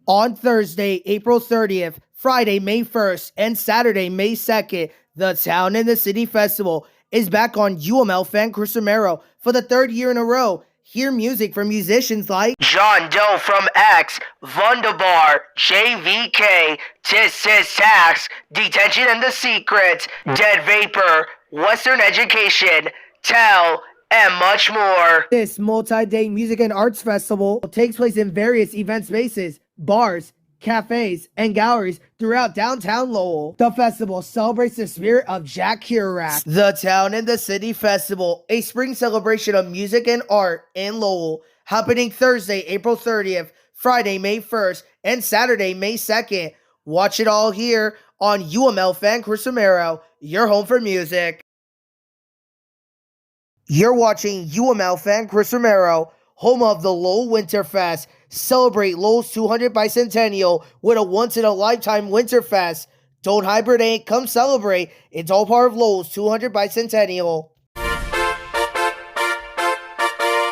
On Thursday, April 30th, Friday, May 1st, and Saturday, May 2nd, the Town and the City Festival is back on UML fan Chris Romero for the third year in a row. Hear music from musicians like John Doe from X, Wunderbar, JVK, Tis Tax, Detention and the Secret, Dead Vapor, Western Education, Tell, and much more. This multi-day music and arts festival takes place in various event spaces, bars, cafes, and galleries throughout downtown Lowell. The festival celebrates the spirit of Jack Kerouac. The Town and the City Festival, a spring celebration of music and art in Lowell, happening Thursday, April 30th, Friday, May 1st, and Saturday, May 2nd. Watch it all here on UML fan Chris Romero, your home for music. You're watching UML fan Chris Romero, home of the Lowell Winterfest. Celebrate Lowell's 200th bicentennial with a once-in-a-lifetime Winterfest. Don't hibernate, come celebrate. It's all part of Lowell's 200th bicentennial.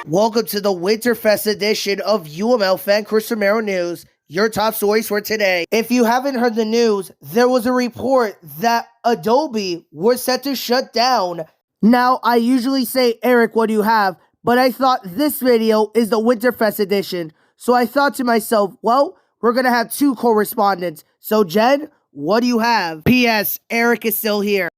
Welcome to the Winterfest edition of UML fan Chris Romero News, your top stories for today. If you haven't heard the news, there was a report that Adobe was set to shut down. Now, I usually say, Eric, what do you have? But I thought this video is the Winterfest edition. So I thought to myself, well, we're going to have two correspondents. So Jen, what do you have? P.S. Eric is still here.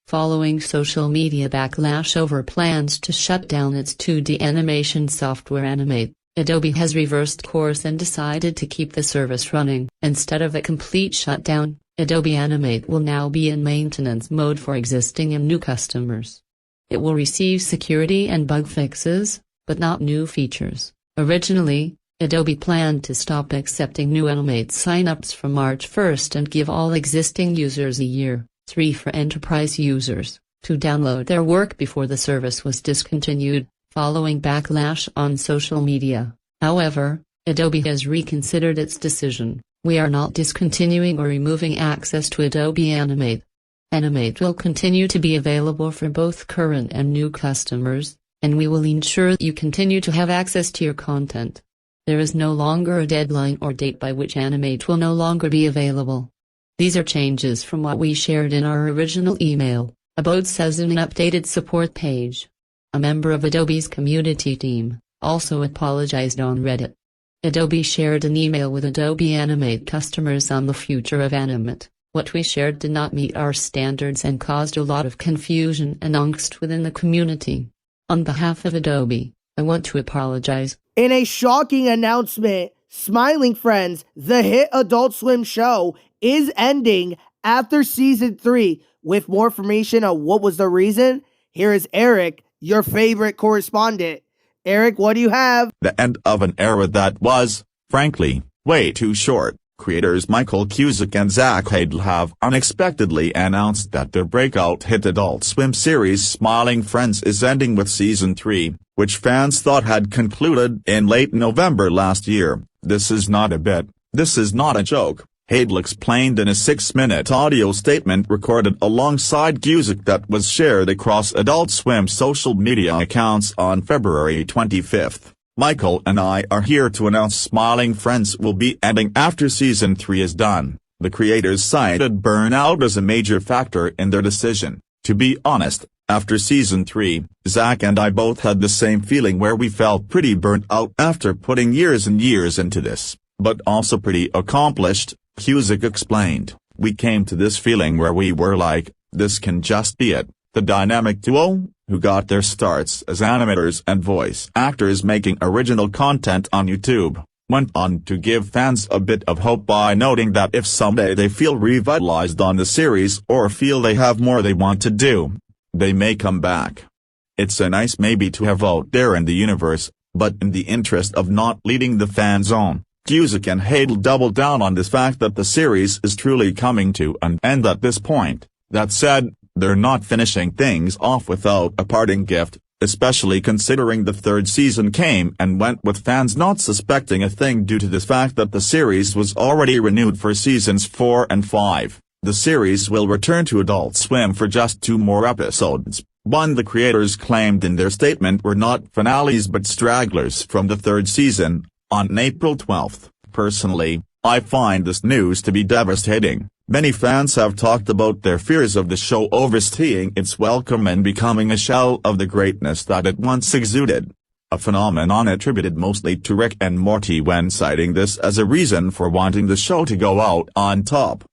Following social media backlash over plans to shut down its 2D animation software Animate, Adobe has reversed course and decided to keep the service running. Instead of a complete shutdown, Adobe Animate will now be in maintenance mode for existing and new customers. It will receive security and bug fixes, but not new features. Originally, Adobe planned to stop accepting new Animate signups from March 1st and give all existing users a year, 3 for enterprise users, to download their work before the service was discontinued, following backlash on social media. However, Adobe has reconsidered its decision. We are not discontinuing or removing access to Adobe Animate. Animate will continue to be available for both current and new customers, and we will ensure you continue to have access to your content. There is no longer a deadline or date by which Animate will no longer be available. These are changes from what we shared in our original email, about says in an updated support page. A member of Adobe's community team also apologized on Reddit. Adobe shared an email with Adobe Animate customers on the future of Animate. What we shared did not meet our standards and caused a lot of confusion and angst within the community. On behalf of Adobe, I want to apologize. In a shocking announcement, Smiling Friends, the hit Adult Swim show, is ending after season 3. With more information on what was the reason, here is Eric, your favorite correspondent. Eric, what do you have? The end of an era that was, frankly, way too short. Creators Michael Cusick and Zach Hadel have unexpectedly announced that their breakout hit Adult Swim series Smiling Friends is ending with Season 3, which fans thought had concluded in late November last year. This is not a bit, this is not a joke, Hadel explained in a 6-minute audio statement recorded alongside Cusick that was shared across Adult Swim social media accounts on February 25. Michael and I are here to announce Smiling Friends will be ending after Season 3 is done. The creators cited burnout as a major factor in their decision. To be honest, after Season 3, Zach and I both had the same feeling where we felt pretty burnt out after putting years and years into this, but also pretty accomplished, Cusick explained. We came to this feeling where we were like, this can just be it. The dynamic duo, who got their starts as animators and voice actors making original content on YouTube, went on to give fans a bit of hope by noting that if someday they feel revitalized on the series or feel they have more they want to do, they may come back. It's a nice maybe to have out there in the universe, but in the interest of not leading the fans on, Cusick and Hadel doubled down on this fact that the series is truly coming to an end at this point. That said, they're not finishing things off without a parting gift, especially considering the third season came and went with fans not suspecting a thing due to the fact that the series was already renewed for seasons 4 and 5. The series will return to Adult Swim for just 2 more episodes. One the creators claimed in their statement were not finales but stragglers from the third season. On April 12, Personally, I find this news to be devastating. Many fans have talked about their fears of the show overstaying its welcome and becoming a shell of the greatness that it once exuded. A phenomenon attributed mostly to Rick and Morty when citing this as a reason for wanting the show to go out on top.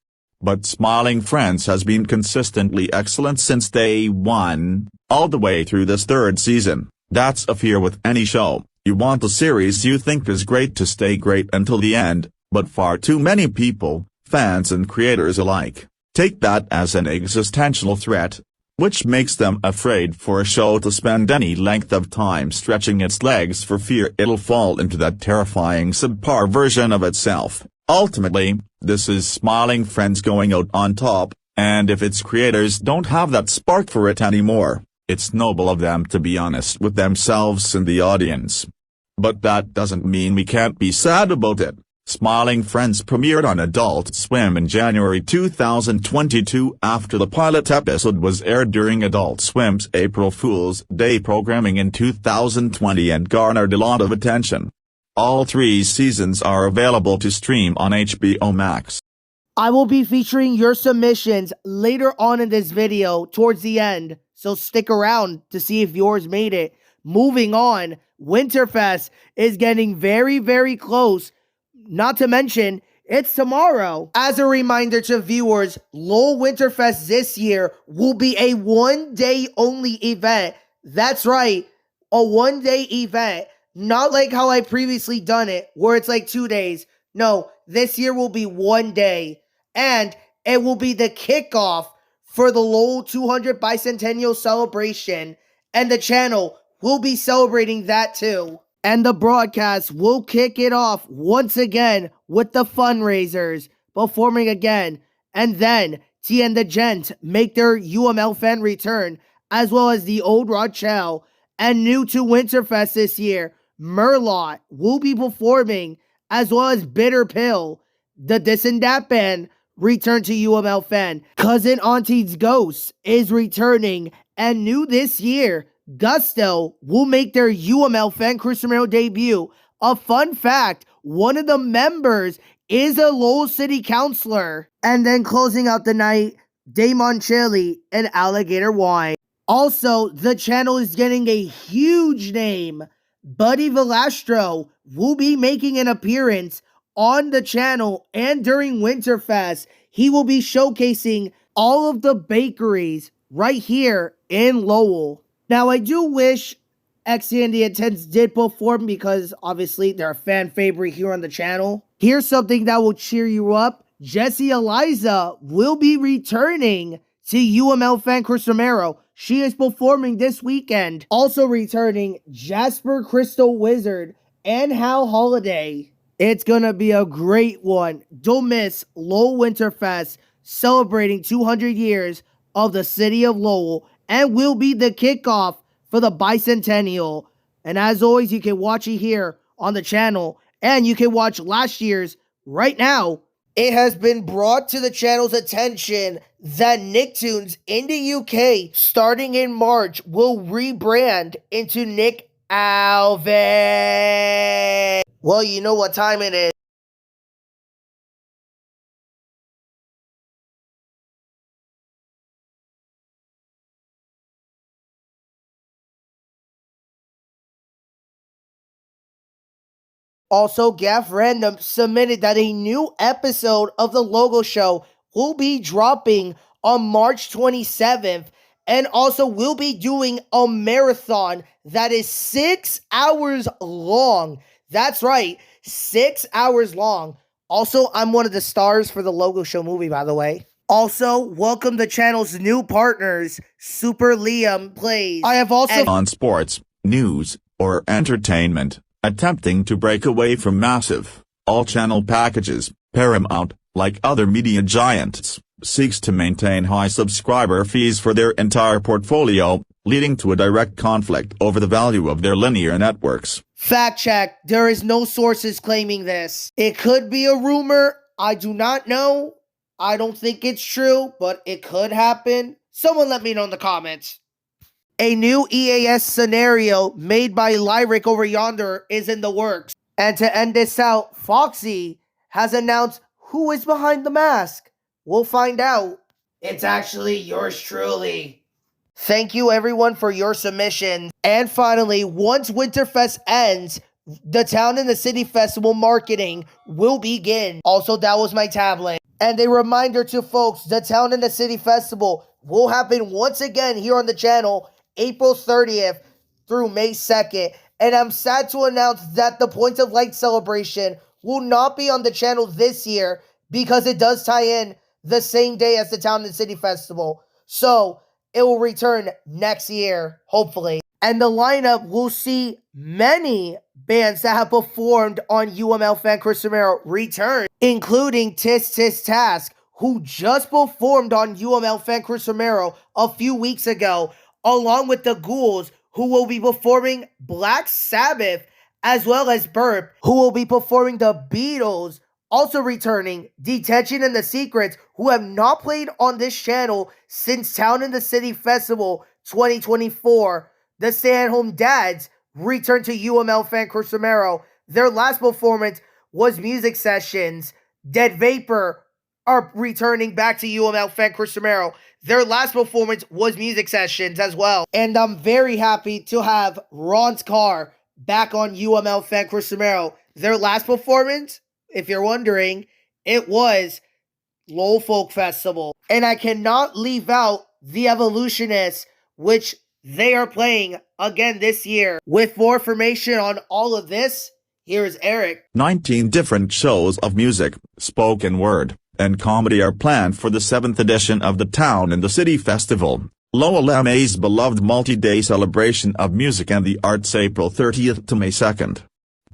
But Smiling Friends has been consistently excellent since day one, all the way through this third season. That's a fear with any show. You want the series you think is great to stay great until the end, but far too many people, fans and creators alike, take that as an existential threat, which makes them afraid for a show to spend any length of time stretching its legs for fear it'll fall into that terrifying subpar version of itself. Ultimately, this is Smiling Friends going out on top, and if its creators don't have that spark for it anymore, it's noble of them to be honest with themselves and the audience. But that doesn't mean we can't be sad about it. Smiling Friends premiered on Adult Swim in January 2022 after the pilot episode was aired during Adult Swim's April Fool's Day programming in 2020 and garnered a lot of attention. All 3 seasons are available to stream on HBO Max. I will be featuring your submissions later on in this video towards the end, so stick around to see if yours made it. Moving on, Winterfest is getting very, very close. Not to mention, it's tomorrow. As a reminder to viewers, LOL Winterfest this year will be a one-day only event. That's right, a one-day event. Not like how I previously done it, where it's like 2 days. No, this year will be one day. And it will be the kickoff for the LOL 200 Bicentennial celebration. And the channel will be celebrating that too. And the broadcast will kick it off once again with the fundraisers performing again. And then T and the Gent make their UML fan return, as well as the old Rochelle. And new to Winterfest this year, Merlot will be performing, as well as Bitter Pill. The This and That Band return to UML fan. Cousin Auntie's Ghost is returning, and new this year, Gusto will make their UML fan Chris Romero debut. A fun fact, one of the members is a Lowell City councilor. And then closing out the night, Damon Chili and Alligator Wine. Also, the channel is getting a huge name. Buddy Velastro will be making an appearance on the channel, and during Winterfest, he will be showcasing all of the bakeries right here in Lowell. Now, I do wish XC and the Intense did perform because obviously they're a fan favorite here on the channel. Here's something that will cheer you up. Jessie Eliza will be returning to UML fan Chris Romero. She is performing this weekend. Also returning, Jasper Crystal Wizard and Hal Holiday. It's gonna be a great one. Don't miss Lowell Winterfest, celebrating 200 years of the city of Lowell, and will be the kickoff for the Bicentennial. And as always, you can watch it here on the channel, and you can watch last year's right now. It has been brought to the channel's attention that Nicktoons in the UK, starting in March, will rebrand into Nick Alvin. Well, you know what time it is. Also, Gaff Random submitted that a new episode of the Logo Show will be dropping on March 27th, and also will be doing a marathon that is 6 hours long. That's right, 6 hours long. Also, I'm one of the stars for the Logo Show movie, by the way. Also, welcome the channel's new partners, Super Liam Plays. I have also on sports, news, or entertainment, attempting to break away from massive, all-channel packages. Paramount, like other media giants, seeks to maintain high subscriber fees for their entire portfolio, leading to a direct conflict over the value of their linear networks. Fact check, there is no sources claiming this. It could be a rumor, I do not know. I don't think it's true, but it could happen. Someone let me know in the comments. A new EAS scenario made by Lyric over yonder is in the works. And to end this out, Foxy has announced who is behind the mask. We'll find out. It's actually yours truly. Thank you everyone for your submissions. And finally, once Winterfest ends, the Town and the City Festival marketing will begin. Also, that was my tablet. And a reminder to folks, the Town and the City Festival will happen once again here on the channel, April 30th through May 2nd. And I'm sad to announce that the Point of Light celebration will not be on the channel this year because it does tie in the same day as the Town and City Festival. So, it will return next year, hopefully. And the lineup will see many bands that have performed on UML fan Chris Romero return, including Tis Tis Task, who just performed on UML fan Chris Romero a few weeks ago, along with the Ghouls, who will be performing Black Sabbath, as well as Burp, who will be performing the Beatles. Also returning, Detention and the Secrets, who have not played on this channel since Town and the City Festival 2024. The Stay-at-Home Dads return to UML fan Chris Romero. Their last performance was Music Sessions. Dead Vapor are returning back to UML fan Chris Romero. Their last performance was Music Sessions as well. And I'm very happy to have Ron's Car back on UML fan Chris Romero. Their last performance, if you're wondering, it was Lowell Folk Festival. And I cannot leave out The Evolutionists, which they are playing again this year. With more information on all of this, here's Eric. 19 different shows of music, spoken word, and comedy are planned for the 7th edition of the Town and the City Festival, Lowell MA's beloved multi-day celebration of music and the arts, April 30th to May 2nd.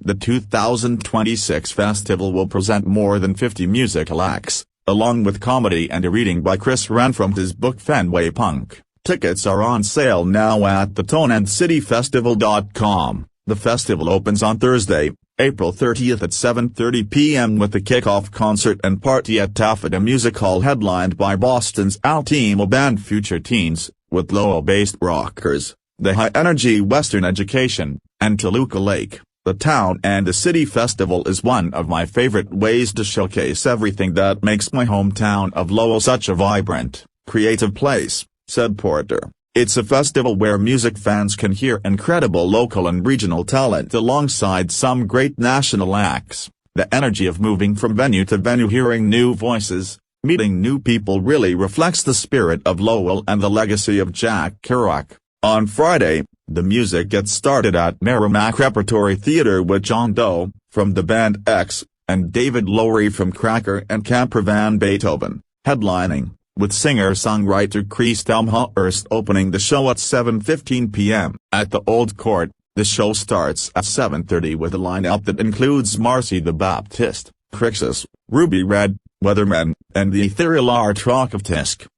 The 2026 festival will present more than 50 musical acts, along with comedy and a reading by Chris Wren from his book Fenway Punk. Tickets are on sale now at thetoneandcityfestival.com. The festival opens on Thursday, April 30th at 7:30 p.m. with the kickoff concert and party at Taffeta Music Hall headlined by Boston's Altimo band Future Teens, with Lowell-based rockers, the High Energy Western Education, and Toluca Lake. The Town and the City Festival is one of my favorite ways to showcase everything that makes my hometown of Lowell such a vibrant, creative place, said Porter. It's a festival where music fans can hear incredible local and regional talent alongside some great national acts. The energy of moving from venue to venue, hearing new voices, meeting new people really reflects the spirit of Lowell and the legacy of Jack Kerouac. On Friday, the music gets started at Merrimack Repertory Theater with John Doe, from the band X, and David Lowery from Cracker and Camper Van Beethoven, headlining, with singer-songwriter Chris Delmhurst opening the show at 7:15 p.m. At the Old Court, the show starts at 7:30 with a lineup that includes Marcy the Baptist, Crixus, Ruby Red, Weathermen, and the ethereal art rock of Task.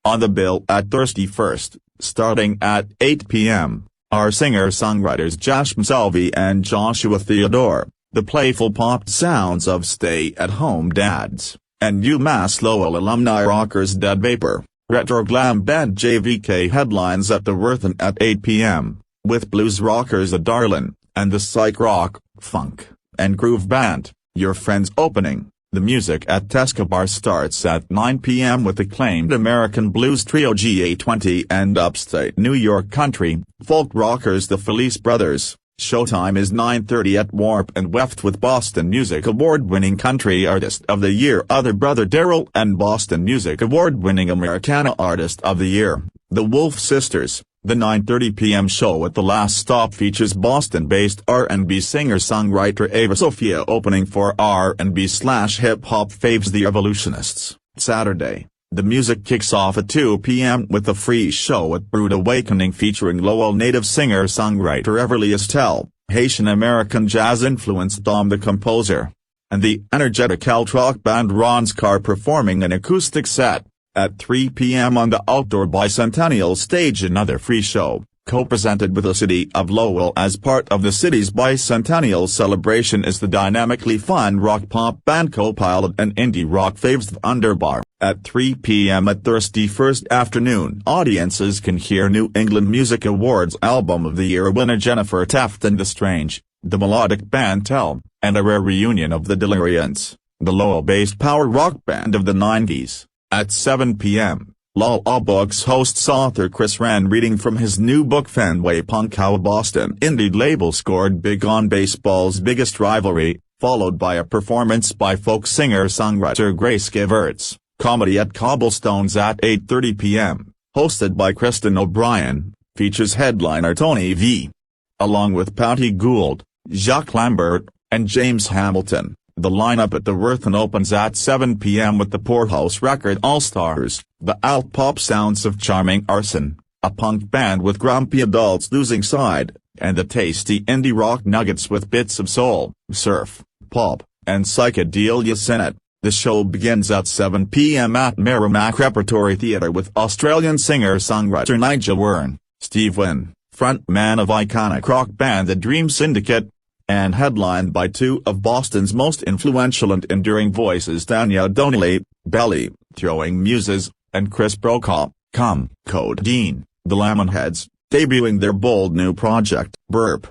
On the bill at Thirsty First, starting at 8 p.m., are singer-songwriters Josh Msalvi and Joshua Theodore, the playful pop sounds of Stay-at-Home Dads, and UMass Lowell alumni rockers Dead Vapor. Retro glam band JVK headlines at the Worthen at 8 p.m., with blues rockers The Darlin', and the psych rock, funk, and groove band, Your Friends opening. The music at Tesca Bar starts at 9 p.m. with acclaimed American blues trio GA20 and upstate New York country, folk rockers The Felice Brothers. Showtime is 9:30 at Warp and Weft with Boston Music Award-winning Country Artist of the Year Other Brother Darrell and Boston Music Award-winning Americana Artist of the Year, The Wolf Sisters. The 9:30 p.m. show at The Last Stop features Boston-based R&B singer-songwriter Ava Sophia opening for R&B/hip-hop faves The Evolutionists. Saturday, the music kicks off at 2 p.m. with a free show at Brood Awakening featuring Lowell native singer-songwriter Everly Estelle, Haitian-American jazz-influenced Dom the Composer, and the energetic alt-rock band Ron's Car performing an acoustic set. At 3 p.m. on the outdoor Bicentennial stage, another free show, co-presented with the City of Lowell as part of the city's Bicentennial celebration, is the dynamically fun rock-pop band Co-Pilot and indie rock faves The Underbar. At 3 p.m. at Thirsty First afternoon, audiences can hear New England Music Awards Album of the Year winner Jennifer Taft and The Strange, the melodic band Tell, and a rare reunion of the Deliriants, the Lowell-based power rock band of the 90s. At 7 p.m., Lowell Books hosts author Chris Wren reading from his new book Fenway Punk: How a Boston indie label scored big on baseball's biggest rivalry, followed by a performance by folk singer-songwriter Grace Giverts. Comedy at Cobblestones at 8:30 p.m., hosted by Kristen O'Brien, features headliner Tony V. along with Patty Gould, Jacques Lambert, and James Hamilton. The lineup at the Worthen opens at 7 p.m. with the Poorhouse Record All-Stars, the alt-pop sounds of Charming Arson, a punk band with grumpy adults losing side, and the tasty indie rock nuggets with bits of soul, surf, pop, and psychedelia in it. The show begins at 7 p.m. at Merrimack Repertory Theatre with Australian singer-songwriter Nigel Wern, Steve Wynn, frontman of iconic rock band The Dream Syndicate, and headlined by two of Boston's most influential and enduring voices Tanya Donelly, Belly, Throwing Muses, and Chris Brokaw. Come, Codeine, the Lemonheads, debuting their bold new project, Burp,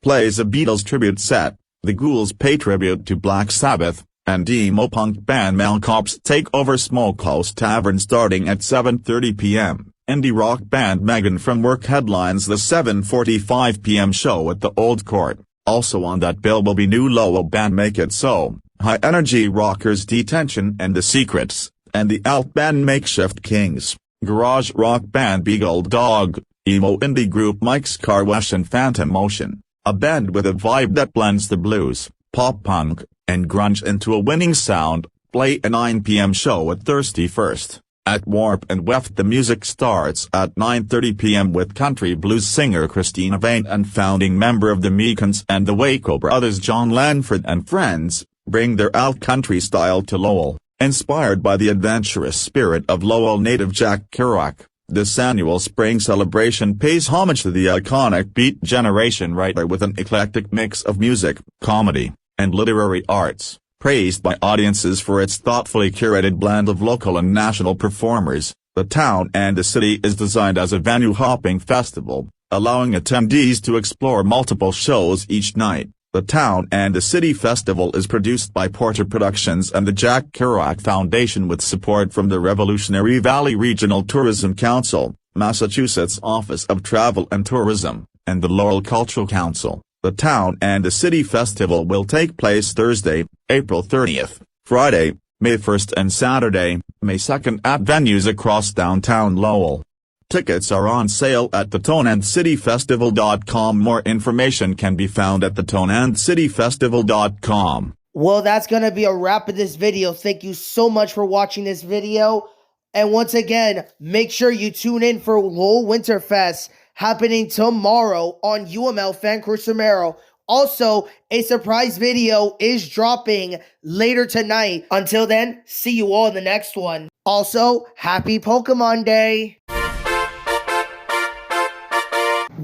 plays a Beatles tribute set, the Ghouls pay tribute to Black Sabbath, and emo punk band Malcops take over Smokehouse Tavern starting at 7:30 p.m. Indie rock band Megan from Work headlines the 7:45 p.m. show at the Old Court. Also on that bill will be new Lowell band Make It So, high-energy rockers Detention and The Secrets, and the alt band Makeshift Kings, garage rock band Beagle Dog, emo indie group Mike's Car Wash and Phantom Motion, a band with a vibe that blends the blues, pop-punk, and grunge into a winning sound, play a 9 p.m. show at Thirsty First. At Warp and Weft the music starts at 9:30 p.m. with country blues singer Christina Vane and founding member of the Mekons and the Waco Brothers John Lanford and Friends, bring their alt country style to Lowell. Inspired by the adventurous spirit of Lowell native Jack Kerouac, this annual spring celebration pays homage to the iconic Beat Generation writer with an eclectic mix of music, comedy, and literary arts. Praised by audiences for its thoughtfully curated blend of local and national performers, the town and the city is designed as a venue-hopping festival, allowing attendees to explore multiple shows each night. The Town and the City Festival is produced by Porter Productions and the Jack Kerouac Foundation with support from the Revolutionary Valley Regional Tourism Council, Massachusetts Office of Travel and Tourism, and the Lowell Cultural Council. The Town and the City Festival will take place Thursday, April 30th, Friday, May 1st and Saturday, May 2nd at venues across downtown Lowell. Tickets are on sale at thetoneandcityfestival.com. More information can be found at thetoneandcityfestival.com. Well, that's going to be a wrap of this video. Thank you so much for watching this video. And once again, make sure you tune in for Lowell Winterfest happening tomorrow on UML fan Chris Romero. Also, a surprise video is dropping later tonight. Until then, see you all in the next one. Also, happy Pokemon Day!